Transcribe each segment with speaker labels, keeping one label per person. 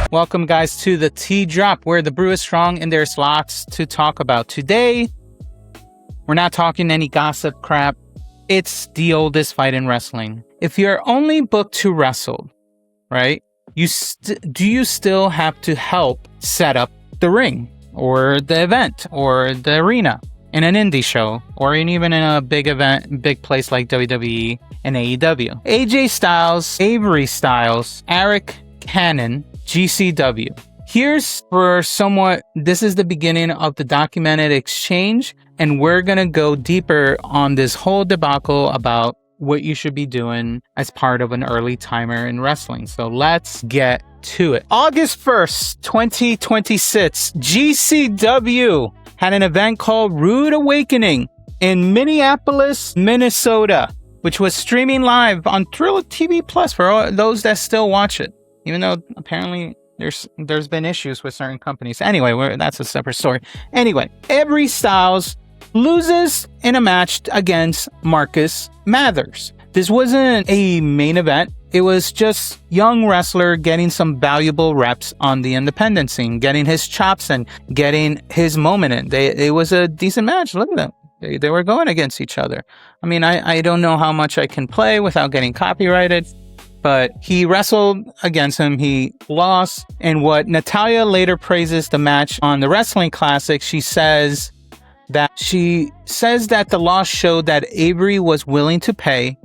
Speaker 1: Welcome, guys, to the Tea Drop, where the brew is strong and there's lots to talk about. Today, we're not talking any gossip crap. It's the oldest fight in wrestling. If you're only booked to wrestle, right, do you still have to help set up the ring or the event or the arena in an indie show or even in a big event, big place like WWE and AEW? AJ Styles, Avery Styles, Eric Canon, GCW. Here's for somewhat, this is the beginning of the documented exchange, and we're going to go deeper on this whole debacle about what you should be doing as part of an early timer in wrestling. So let's get to it. August 1st, 2026, GCW had an event called Rude Awakening in Minneapolis, Minnesota, which was streaming live on Thrill TV Plus for all those that still watch it, even though apparently there's been issues with certain companies. Anyway, that's a separate story. Anyway, Avery Styles loses in a match against Marcus Mathers. This wasn't a main event. It was just young wrestler getting some valuable reps on the independent scene, getting his chops and getting his moment in. It was a decent match. Look at them. They were going against each other. I mean, I don't know how much I can play without getting copyrighted, but he wrestled against him. He lost. And what Natalya later praises the match on the Wrestling Classic, she says that the loss showed that Avery was willing to pay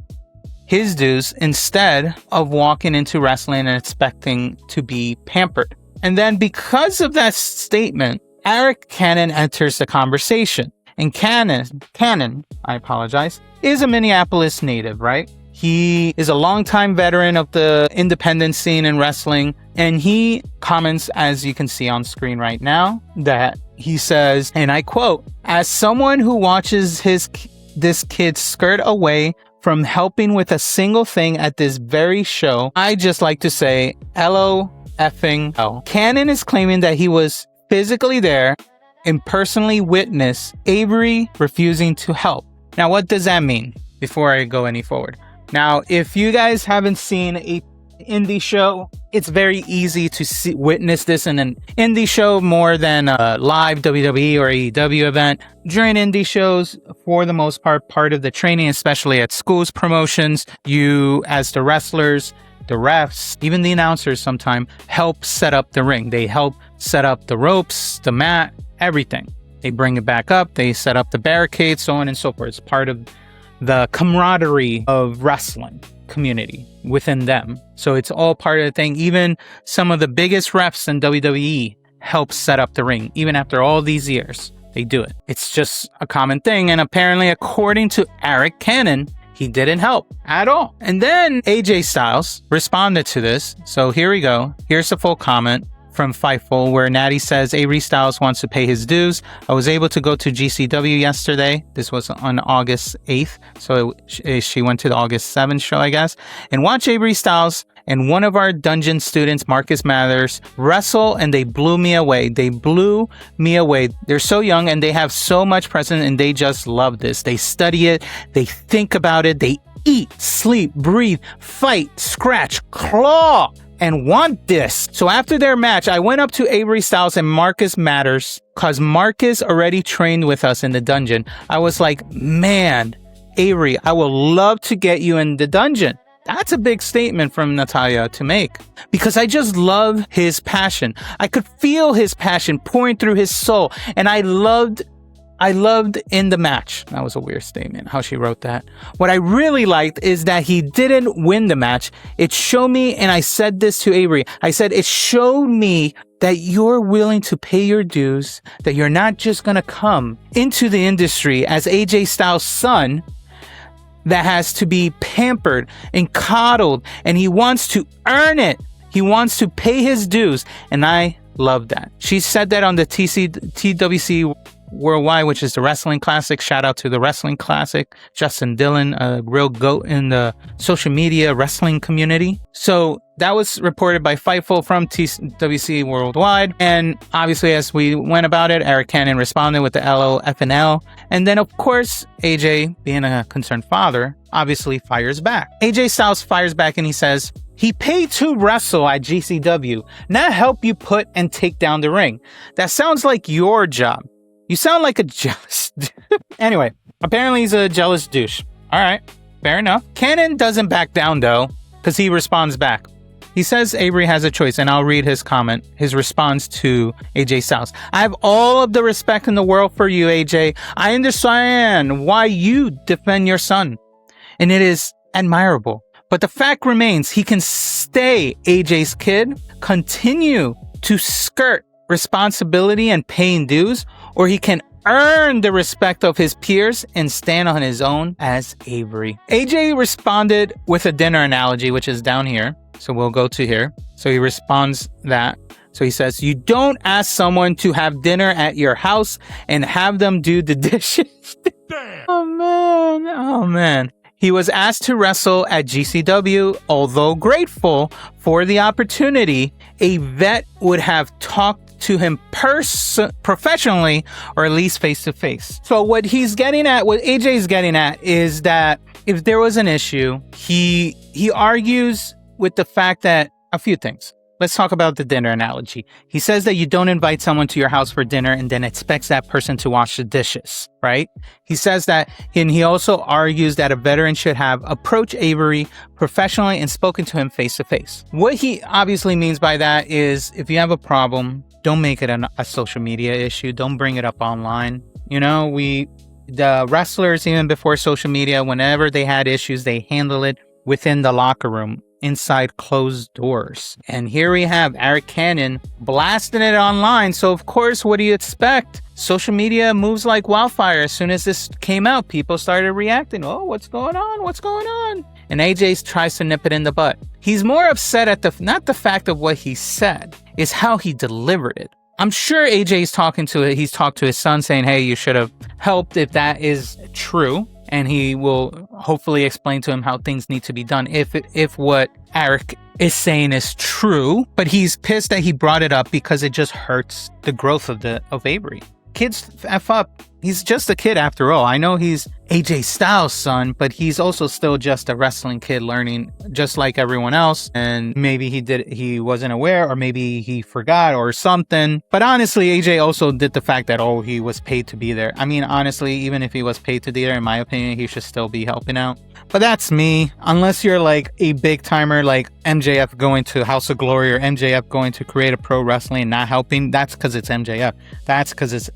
Speaker 1: his dues instead of walking into wrestling and expecting to be pampered. And then because of that statement, Eric Canon enters the conversation. And Canon, I apologize, is a Minneapolis native, right? He is a longtime veteran of the independent scene in wrestling. And he comments, as you can see on screen right now, that he says, and I quote, "As someone who watches this kid skirt away from helping with a single thing at this very show, I just like to say, LOFing. Canon is claiming that he was physically there and personally witnessed Avery refusing to help. Now, what does that mean? Before I go any forward. Now, if you guys haven't seen a indie show, it's very easy to witness this in an indie show more than a live WWE or AEW event. During indie shows, for the most part of the training, especially at schools promotions, you, as the wrestlers, the refs, even the announcers sometimes help set up the ring. They help set up the ropes, the mat, everything. They bring it back up. They set up the barricades, so on and so forth. It's part of the camaraderie of wrestling community within them. So it's all part of the thing. Even some of the biggest refs in WWE help set up the ring. Even after all these years, they do it. It's just a common thing. And apparently, according to Eric Canon, he didn't help at all. And then AJ Styles responded to this. So here we go. Here's the full comment from Fightful, where Natty says Avery Styles wants to pay his dues. I was able to go to GCW yesterday. This was on August 8th. So she went to the August 7th show, I guess, and watch Avery Styles and one of our dungeon students, Marcus Mathers, wrestle, and they blew me away. They blew me away. They're so young and they have so much presence, and they just love this. They study it. They think about it. They eat, sleep, breathe, fight, scratch, claw, and want this. So after their match, I went up to Avery Styles and Marcus Mathers because Marcus already trained with us in the dungeon. I was like, man, Avery, I would love to get you in the dungeon. That's a big statement from Natalya to make, because I just love his passion. I could feel his passion pouring through his soul, and I loved in the match. That was a weird statement, how she wrote that. What I really liked is that he didn't win the match. It showed me, and I said this to Avery, I said, it showed me that you're willing to pay your dues, that you're not just going to come into the industry as AJ Styles' son that has to be pampered and coddled, and he wants to earn it. He wants to pay his dues, and I love that. She said that on the TWC Worldwide, which is the Wrestling Classic. Shout out to the Wrestling Classic. Justin Dillon, a real goat in the social media wrestling community. So that was reported by Fightful from TWC Worldwide. And obviously, as we went about it, Eric Canon responded with the LOFNL. And then, of course, AJ, being a concerned father, obviously fires back. AJ Styles fires back and he says He paid to wrestle at GCW, not help you put and take down the ring. That sounds like your job. You sound like a jealous Anyway, apparently he's a jealous douche. Alright, fair enough. Canon doesn't back down though, because he responds back. He says Avery has a choice, and I'll read his comment, his response to AJ Styles. I have all of the respect in the world for you, AJ. I understand why you defend your son, and it is admirable. But the fact remains, he can stay AJ's kid, continue to skirt responsibility and paying dues, or he can earn the respect of his peers and stand on his own as Avery. AJ responded with a dinner analogy, which is down here. So we'll go to here. So he responds that. So he says, you don't ask someone to have dinner at your house and have them do the dishes. Damn. Oh man. He was asked to wrestle at GCW. Although grateful for the opportunity, a vet would have talked to him professionally, or at least face to face. So what he's getting at, what AJ's getting at, is that if there was an issue, he argues with the fact that a few things. Let's talk about the dinner analogy. He says that you don't invite someone to your house for dinner and then expects that person to wash the dishes, right? He says that, and he also argues that a veteran should have approached Avery professionally and spoken to him face to face. What he obviously means by that is, if you have a problem, don't make it a social media issue. Don't bring it up online. You know, the wrestlers, even before social media, whenever they had issues, they handle it within the locker room, inside closed doors. And here we have Eric Canon blasting it online. So of course, what do you expect? Social media moves like wildfire. As soon as this came out, people started reacting. Oh, what's going on? What's going on? And AJ tries to nip it in the butt. He's more upset at not the fact of what he said, is how he delivered it. I'm sure AJ's he's talked to his son saying, hey, you should have helped if that is true. And he will hopefully explain to him how things need to be done if what Eric is saying is true. But he's pissed that he brought it up because it just hurts the growth of Avery. Kids F up. He's just a kid after all. I know he's AJ Styles' son, but he's also still just a wrestling kid learning just like everyone else. And maybe he wasn't aware, or maybe he forgot or something. But honestly, AJ also did the fact that, he was paid to be there. I mean, honestly, even if he was paid to be there, in my opinion, he should still be helping out. But that's me. Unless you're like a big timer like MJF going to House of Glory or MJF going to Create a Pro Wrestling and not helping, that's because it's MJF. That's because it's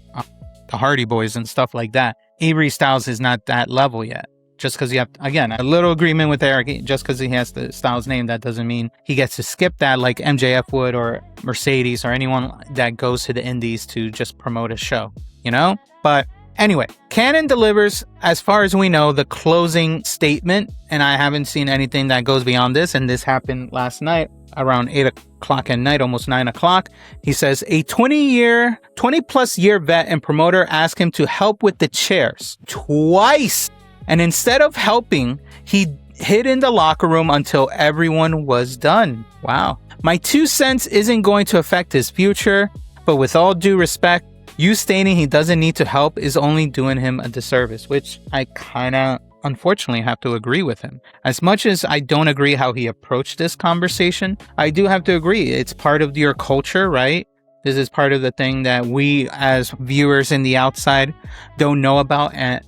Speaker 1: the Hardy Boys and stuff like that. Avery Styles is not that level yet. Just because you have, again, a little agreement with Eric, just because he has the Styles name, that doesn't mean he gets to skip that like MJF would, or Mercedes, or anyone that goes to the indies to just promote a show, you know? But anyway, Canon delivers, as far as we know, the closing statement, and I haven't seen anything that goes beyond this, and this happened last night around 8 o'clock at night, almost 9 o'clock. He says, a 20 plus year vet and promoter asked him to help with the chairs twice. And instead of helping, he hid in the locker room until everyone was done. Wow. My 2 cents isn't going to affect his future, but with all due respect, you stating he doesn't need to help is only doing him a disservice, which I kind of unfortunately have to agree with him. As much as I don't agree how he approached this conversation, I do have to agree. It's part of your culture, right? This is part of the thing that we as viewers in the outside don't know about and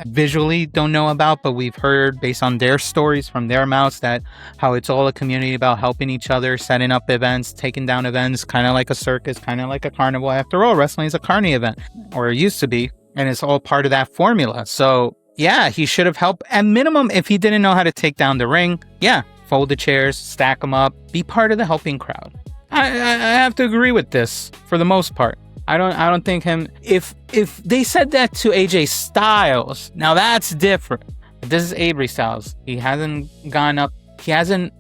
Speaker 1: visually don't know about, but we've heard based on their stories from their mouths that how it's all a community about helping each other, setting up events, taking down events, kind of like a circus, kind of like a carnival. After all, wrestling is a carny event, or it used to be, and it's all part of that formula. So yeah, he should have helped. At minimum, if he didn't know how to take down the ring, yeah, fold the chairs, stack them up, be part of the helping crowd. I have to agree with this for the most part. I don't think him. If they said that to AJ Styles, now that's different. This is Avery Styles. He hasn't gone up. He hasn't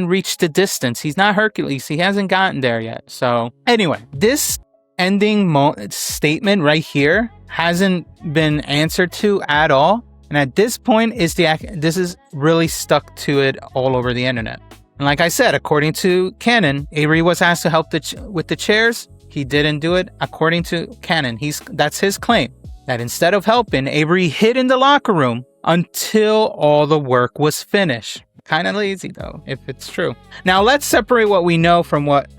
Speaker 1: reached the distance. He's not Hercules. He hasn't gotten there yet. So anyway, this ending statement right here hasn't been answered to at all. And at this point, this is really stuck to it all over the internet. And like I said, according to Canon, Avery was asked to help with the chairs. He didn't do it. According to Canon, that's his claim. That instead of helping, Avery hid in the locker room until all the work was finished. Kind of lazy though, if it's true. Now let's separate what we know from what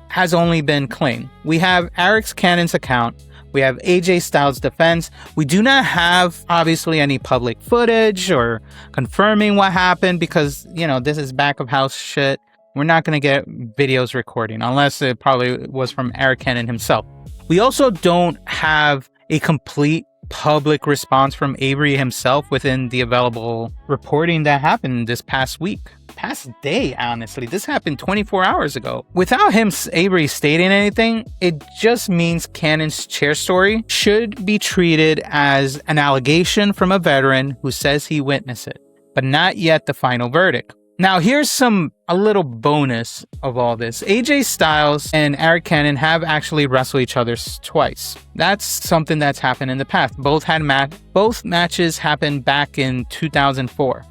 Speaker 1: has only been claimed. We have Eric's Canon's account. We have AJ Styles' defense. We do not have, obviously, any public footage or confirming what happened because, this is back of house shit. We're not going to get videos recording unless it probably was from Eric Canon himself. We also don't have a complete public response from Avery himself within the available reporting that happened this past day, honestly. This happened 24 hours ago. Without Avery stating anything, it just means Canon's chair story should be treated as an allegation from a veteran who says he witnessed it, but not yet the final verdict. Now, here's a little bonus of all this. AJ Styles and Eric Canon have actually wrestled each other twice. That's something that's happened in the past. Both matches happened back in 2004.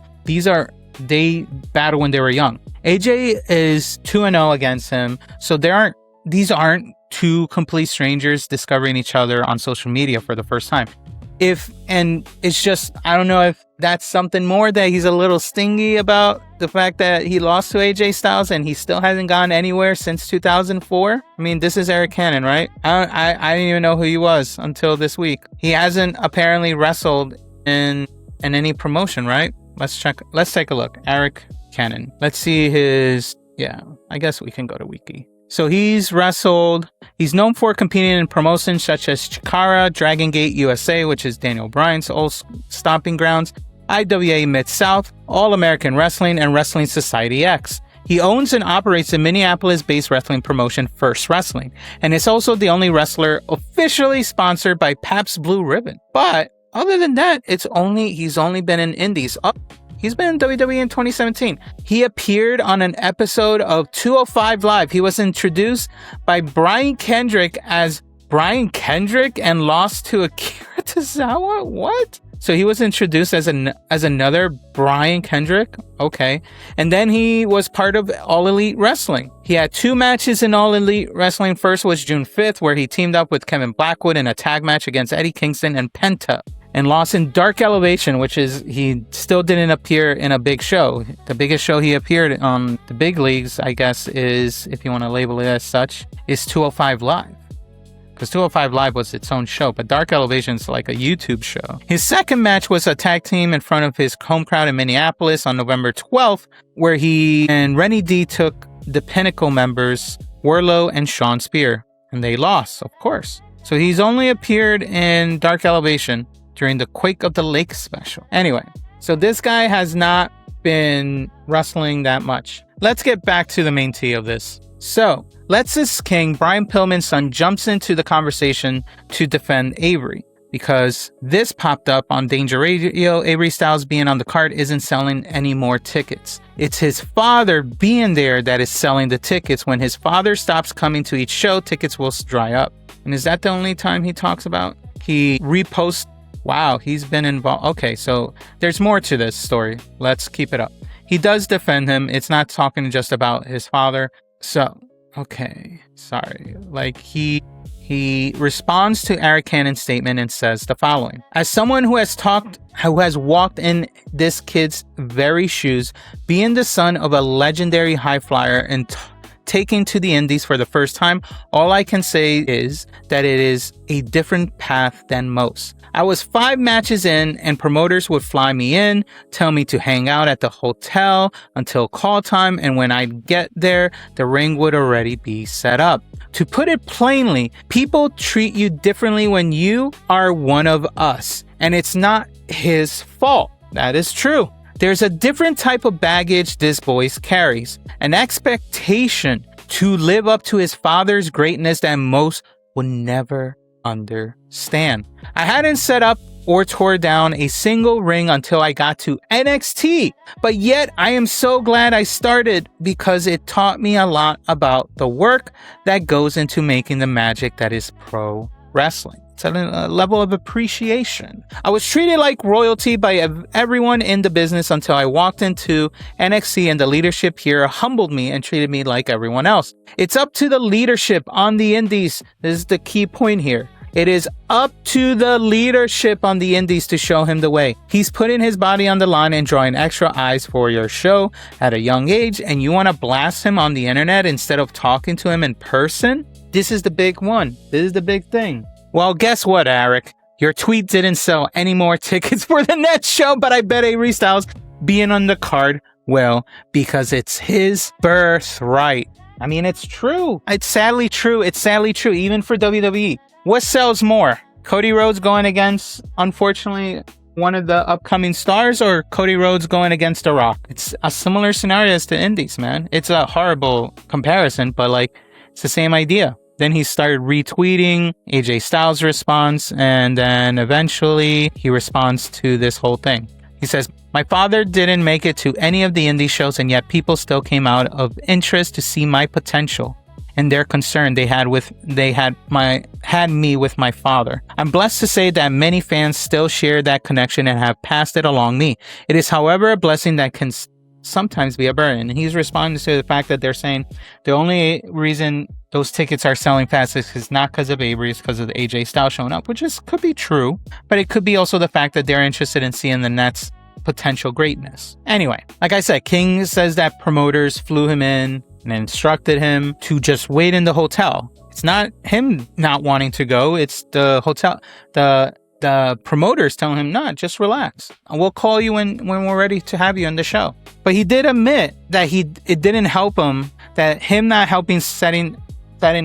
Speaker 1: They battled when they were young. AJ is 2-0 against him, so these aren't two complete strangers discovering each other on social media for the first time. It's just, I don't know if that's something more that he's a little stingy about the fact that he lost to AJ Styles and he still hasn't gone anywhere since 2004. I mean, this is Eric Canon, right? I didn't even know who he was until this week. He hasn't apparently wrestled in any promotion, right? Let's take a look. Eric Canon. Let's see I guess we can go to Wiki. So he's wrestled. He's known for competing in promotions such as Chikara, Dragon Gate USA, which is Daniel Bryan's old stomping grounds, IWA Mid-South, All American Wrestling, and Wrestling Society X. He owns and operates the Minneapolis-based wrestling promotion First Wrestling, and is also the only wrestler officially sponsored by Pabst Blue Ribbon. But other than that, he's only been in indies. He's been in WWE in 2017. He appeared on an episode of 205 Live. He was introduced by Brian Kendrick as Brian Kendrick and lost to Akira Tozawa? What? So he was introduced as another Brian Kendrick? Okay. And then he was part of All Elite Wrestling. He had 2 matches in All Elite Wrestling. First was June 5th, where he teamed up with Kevin Blackwood in a tag match against Eddie Kingston and Penta, and lost in Dark Elevation, which is, he still didn't appear in a big show. The biggest show he appeared on the big leagues, I guess, is, if you want to label it as such, is 205 Live. Because 205 Live was its own show, but Dark Elevation is like a YouTube show. His second match was a tag team in front of his home crowd in Minneapolis on November 12th, where he and Rennie D took the Pinnacle members, Wardlow and Sean Spear, and they lost, of course. So he's only appeared in Dark Elevation during the Quake of the Lake special. Anyway, so this guy has not been wrestling that much. Let's get back to the main tea of this. So, Lexis King, Brian Pillman's son, jumps into the conversation to defend Avery because this popped up on Danger Radio. Avery Styles being on the card isn't selling any more tickets. It's his father being there that is selling the tickets. When his father stops coming to each show, tickets will dry up. And is that the only time he talks about? He reposts. Wow, he's been involved. Okay, so there's more to this story. Let's keep it up. He does defend him. It's not talking just about his father. So, okay, sorry. Like, he responds to Eric Canon's statement and says the following: as someone who has walked in this kid's very shoes, being the son of a legendary high flyer and taking to the indies for the first time, all I can say is that it is a different path than most. I was 5 matches in and promoters would fly me in, tell me to hang out at the hotel until call time, and when I get there, the ring would already be set up. To put it plainly, people treat you differently when you are one of us, and it's not his fault. That is true. There's a different type of baggage this boy carries, an expectation to live up to his father's greatness that most would never understand. I hadn't set up or tore down a single ring until I got to NXT, but yet I am so glad I started because it taught me a lot about the work that goes into making the magic that is pro wrestling. It's at a level of appreciation. I was treated like royalty by everyone in the business until I walked into NXT, and the leadership here humbled me and treated me like everyone else. It's up to the leadership on the indies. This is the key point here. It is up to the leadership on the indies to show him the way. He's putting his body on the line and drawing extra eyes for your show at a young age, and you want to blast him on the internet instead of talking to him in person? This is the big one. This is the big thing. Well, guess what, Eric? Your tweet didn't sell any more tickets for the next show, but I bet Avery Styles being on the card will, because it's his birthright. I mean, it's true. It's sadly true. It's sadly true, even for WWE. What sells more? Cody Rhodes going against, unfortunately, one of the upcoming stars, or Cody Rhodes going against The Rock? It's a similar scenario as to indies, man. It's a horrible comparison, but like, it's the same idea. Then he started retweeting AJ Styles' response, and then eventually he responds to this whole thing. He says, "My father didn't make it to any of the indie shows, and yet people still came out of interest to see my potential and their concern they had me with my father. I'm blessed to say that many fans still share that connection and have passed it along me. It is, however, a blessing that can sometimes be a burden." And he's responding to the fact that they're saying the only reason those tickets are selling fast is not because of Avery, it's because of the AJ Styles showing up, which could be true, but it could be also the fact that they're interested in seeing the Nets' potential greatness. Anyway, like I said, King says that promoters flew him in and instructed him to just wait in the hotel. It's not him not wanting to go, it's the hotel, the promoters telling him, "No, just relax. We'll call you when we're ready to have you on the show." But he did admit that it didn't help him, that him not helping setting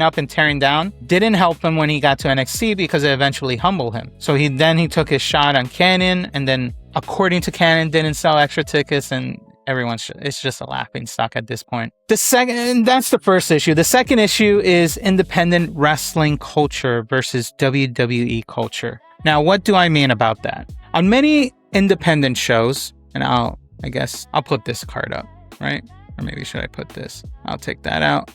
Speaker 1: up and tearing down didn't help him when he got to NXT, because it eventually humbled him. So he took his shot on Canon, and then according to Canon didn't sell extra tickets, and it's just a laughing stock at this point. And that's the first issue. The second issue is independent wrestling culture versus WWE culture. Now, what do I mean about that? On many independent shows, and I'll put this card up, right? Or maybe should I put this? I'll take that out.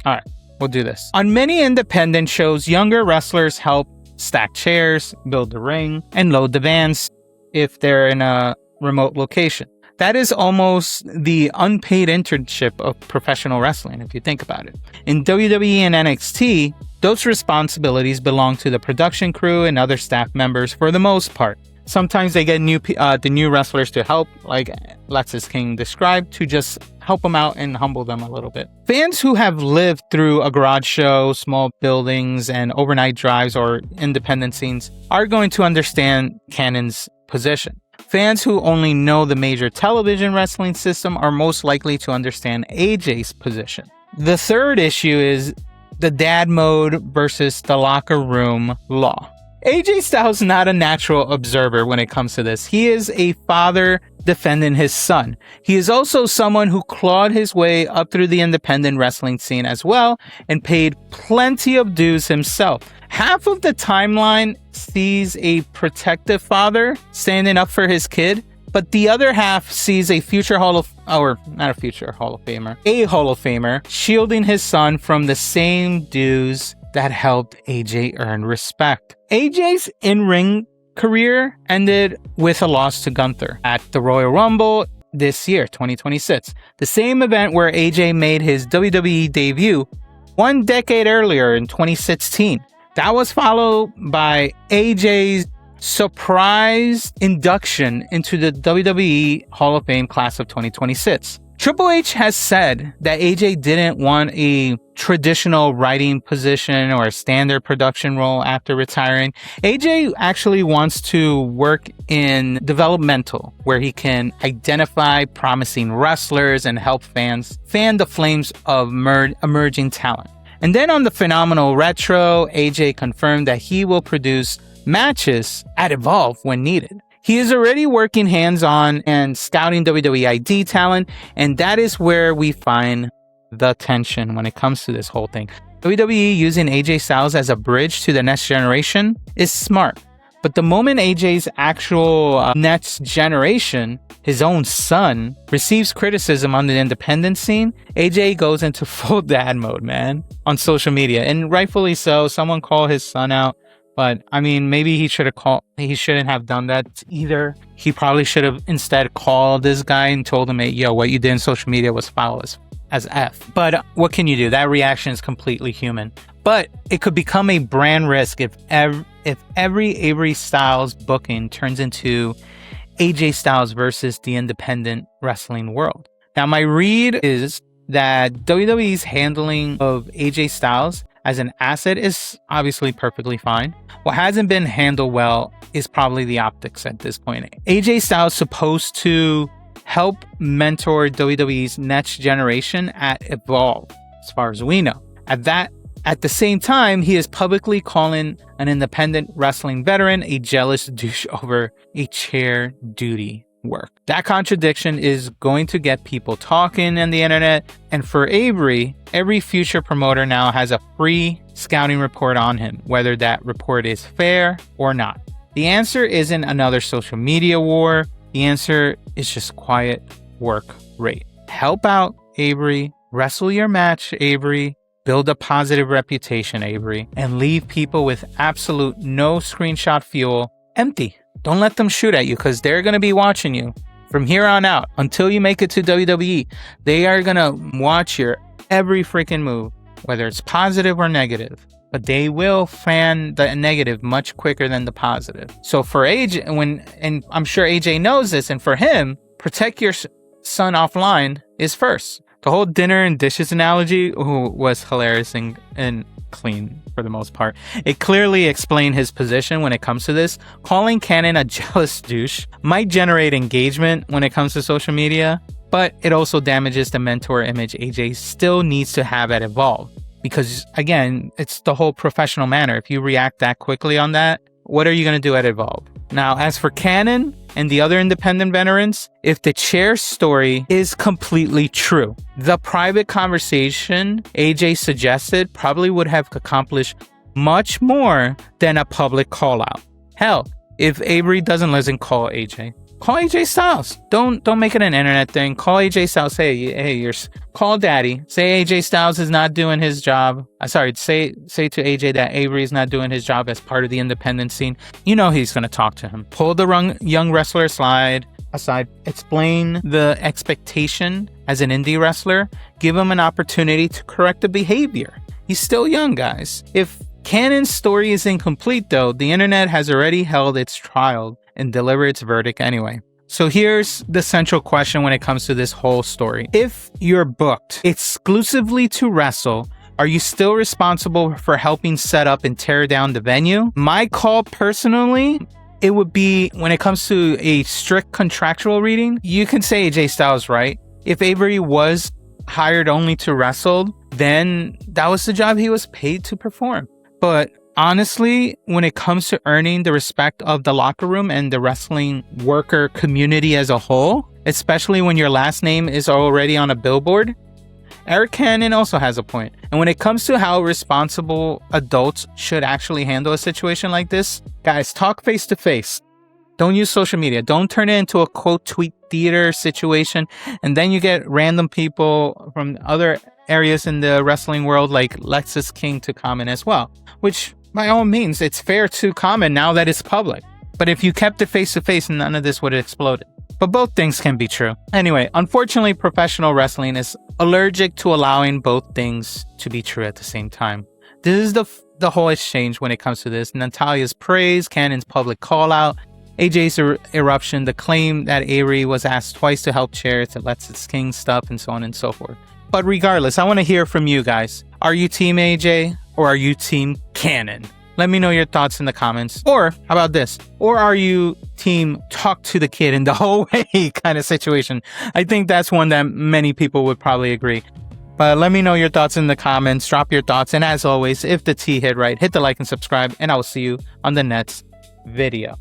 Speaker 1: All right, we'll do this. On many independent shows, younger wrestlers help stack chairs, build the ring, and load the vans if they're in a remote location. That is almost the unpaid internship of professional wrestling, if you think about it. In WWE and NXT, those responsibilities belong to the production crew and other staff members for the most part. Sometimes they get the new wrestlers to help, like Lexis King described, to just help them out and humble them a little bit. Fans who have lived through a garage show, small buildings, and overnight drives or independent scenes are going to understand Canon's position. Fans who only know the major television wrestling system are most likely to understand AJ's position. The third issue is the dad mode versus the locker room law. AJ Styles is not a natural observer when it comes to this. He is a father defending his son. He is also someone who clawed his way up through the independent wrestling scene as well and paid plenty of dues himself. Half of the timeline sees a protective father standing up for his kid, but the other half sees a Hall of Famer shielding his son from the same dues that helped AJ earn respect. AJ's in-ring career ended with a loss to Gunther at the Royal Rumble this year, 2026. The same event where AJ made his WWE debut 1 decade earlier in 2016. That was followed by AJ's surprise induction into the WWE Hall of Fame class of 2026. Triple H has said that AJ didn't want a traditional writing position or a standard production role after retiring. AJ actually wants to work in developmental, where he can identify promising wrestlers and help fans fan the flames of emerging talent. And then on the Phenomenal Retro, AJ confirmed that he will produce matches at Evolve when needed. He is already working hands-on and scouting WWE ID talent, and that is where we find the tension when it comes to this whole thing. WWE using AJ Styles as a bridge to the next generation is smart, but the moment AJ's actual next generation, his own son, receives criticism on the independent scene, AJ goes into full dad mode, man, on social media, and rightfully so. Someone called his son out. But, I mean, maybe he shouldn't have done that either. He probably should have instead called this guy and told him, hey, yo, what you did in social media was foul as F. But what can you do? That reaction is completely human. But it could become a brand risk if every Avery Styles booking turns into AJ Styles versus the independent wrestling world. Now, my read is that WWE's handling of AJ Styles as an asset is obviously perfectly fine. What hasn't been handled well is probably the optics at this point. AJ Styles is supposed to help mentor WWE's next generation at Evolve, as far as we know. At the same time, he is publicly calling an independent wrestling veteran a jealous douche over a chair duty work. That contradiction is going to get people talking on the internet. And for Avery, every future promoter now has a free scouting report on him, whether that report is fair or not. The answer isn't another social media war. The answer is just quiet work rate. Help out, Avery. Wrestle your match, Avery. Build a positive reputation, Avery, and leave people with absolute no screenshot fuel empty. Don't let them shoot at you because they're going to be watching you from here on out until you make it to WWE. They are going to watch your every freaking move, whether it's positive or negative, but they will fan the negative much quicker than the positive. So for AJ, and I'm sure AJ knows this, and for him, protect your son offline is first. The whole dinner and dishes analogy was hilarious and clean for the most part. It clearly explained his position when it comes to this. Calling Canon a jealous douche might generate engagement when it comes to social media, but it also damages the mentor image AJ still needs to have at Evolve. Because again, it's the whole professional manner. If you react that quickly on that, what are you going to do at Evolve? Now, as for Canon and the other independent veterans, if the chair story is completely true, the private conversation AJ suggested probably would have accomplished much more than a public call out. Hell, if Avery doesn't listen, call AJ. Call AJ Styles. Don't make it an internet thing. Call AJ Styles. Hey, call daddy. Say AJ Styles is not doing his job. Say to AJ that Avery is not doing his job as part of the independent scene. You know he's going to talk to him. Pull the young wrestler aside. Explain the expectation as an indie wrestler. Give him an opportunity to correct the behavior. He's still young, guys. If Canon's story is incomplete, though, the internet has already held its trial and deliver its verdict anyway. So here's the central question when it comes to this whole story. If you're booked exclusively to wrestle, are you still responsible for helping set up and tear down the venue? My call personally, it would be when it comes to a strict contractual reading, you can say AJ Styles, right? If Avery was hired only to wrestle, then that was the job he was paid to perform. But honestly, when it comes to earning the respect of the locker room and the wrestling worker community as a whole, especially when your last name is already on a billboard, Eric Canon also has a point. And when it comes to how responsible adults should actually handle a situation like this, guys, talk face to face. Don't use social media. Don't turn it into a quote tweet theater situation. And then you get random people from other areas in the wrestling world like Lexis King to comment as well, which by all means, it's fair to comment now that it's public. But if you kept it face to face, none of this would have exploded. But both things can be true. Anyway, unfortunately, professional wrestling is allergic to allowing both things to be true at the same time. This is the whole exchange when it comes to this. Natalya's praise, Canon's public call out, AJ's eruption, the claim that Avery was asked twice to help chairs, to Lexis King stuff, and so on and so forth. But regardless, I want to hear from you guys. Are you Team AJ or are you Team Canon? Let me know your thoughts in the comments. Or how about this? Or are you Team talk to the kid in the whole way kind of situation? I think that's one that many people would probably agree. But let me know your thoughts in the comments. Drop your thoughts. And as always, if the T hit right, hit the like and subscribe. And I will see you on the next video.